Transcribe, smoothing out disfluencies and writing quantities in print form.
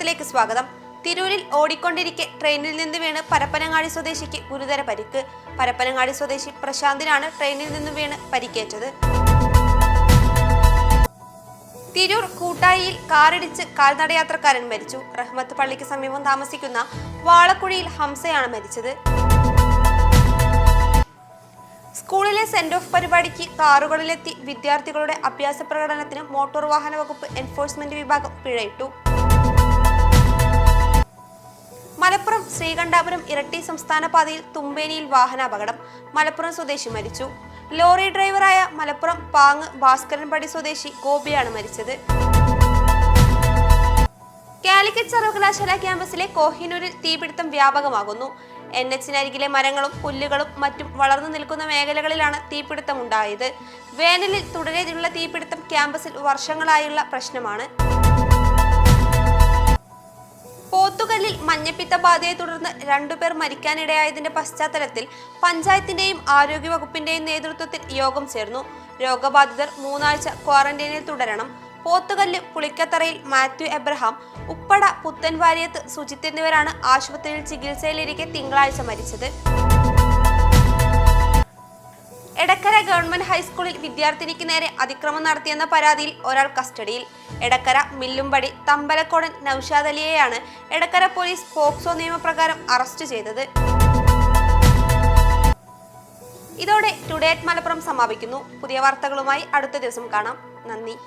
വാർത്തയിലേക്ക് സ്വാഗതം. തിരൂരിൽ ഓടിക്കൊണ്ടിരിക്കെ ട്രെയിനിൽ നിന്ന് വീണ് പരപ്പനങ്ങാടി സ്വദേശിക്ക് ഗുരുതര പരിക്ക്. പരപ്പനങ്ങാടി സ്വദേശി പ്രശാന്തിനാണ് ട്രെയിനിൽ നിന്ന് വീണ് പരിക്കേറ്റത്. തിരൂർ കൂട്ടായിയിൽ കാറിടിച്ച് കാൽനടയാത്രക്കാരൻ മരിച്ചു. റഹ്മത്ത് പള്ളിക്ക് സമീപം താമസിക്കുന്ന വാളക്കുഴിയിൽ ഹംസയാണ് മരിച്ചത്. സ്കൂളിലെ സെന്റ് ഓഫ് പരിപാടിക്ക് കാറുകളിലെത്തി വിദ്യാർത്ഥികളുടെ അഭ്യാസ പ്രകടനത്തിന് മോട്ടോർ വാഹന വകുപ്പ് എൻഫോഴ്സ്മെന്റ് വിഭാഗം പിഴയിട്ടു. മലപ്പുറം ശ്രീകണ്ഠാപുരം ഇരട്ടി സംസ്ഥാന പാതയിൽ തുമ്പേനിയിൽ വാഹനാപകടം. മലപ്പുറം സ്വദേശി മരിച്ചു. ലോറി ഡ്രൈവറായ മലപ്പുറം പാങ് ഭാസ്കരൻപടി സ്വദേശി ഗോപിയാണ് മരിച്ചത്. കാലിക്കറ്റ് സർവകലാശാല ക്യാമ്പസിലെ കോഹിനൂരിൽ തീപിടുത്തം വ്യാപകമാകുന്നു. NH-നരികിലെ മരങ്ങളും പുല്ലുകളും മറ്റും വളർന്നു നിൽക്കുന്ന മേഖലകളിലാണ് തീപിടുത്തം ഉണ്ടായത്. വേനലിൽ തുടരെയുള്ള തീപിടുത്തം ക്യാമ്പസിൽ വർഷങ്ങളായുള്ള പ്രശ്നമാണ്. പോത്തുകല്ലിൽ മഞ്ഞപ്പിത്ത ബാധയെ തുടർന്ന് 2 പേർ മരിക്കാനിടയായതിന്റെ പശ്ചാത്തലത്തിൽ പഞ്ചായത്തിന്റെയും ആരോഗ്യവകുപ്പിന്റെയും നേതൃത്വത്തിൽ യോഗം ചേർന്നു. രോഗബാധിതർ 3 ആഴ്ച ക്വാറന്റൈനിൽ തുടരണം. പോത്തുകല്ല് പുളിക്കത്തറയിൽ മാത്യു എബ്രഹാം, ഉപ്പട പുത്തൻവാര്യത്ത് സുജിത്ത് എന്നിവരാണ് ആശുപത്രിയിൽ ചികിത്സയിലിരിക്കെ തിങ്കളാഴ്ച മരിച്ചത്. എടക്കര ഗവൺമെന്റ് ഹൈസ്കൂളിൽ വിദ്യാർത്ഥിനിക്ക് നേരെ അതിക്രമം നടത്തിയെന്ന പരാതിയിൽ ഒരാൾ കസ്റ്റഡിയിൽ. എടക്കര മില്ലുംപടി തമ്പലക്കോടൻ നൌഷാദ് അലിയെയാണ് എടക്കര പോലീസ് പോക്സോ നിയമപ്രകാരം അറസ്റ്റ് ചെയ്തത്. ഇതോടെ ടുഡേ അറ്റ് മലപ്പുറം സമാപിക്കുന്നു. പുതിയ വാർത്തകളുമായി അടുത്ത ദിവസം കാണാം. നന്ദി.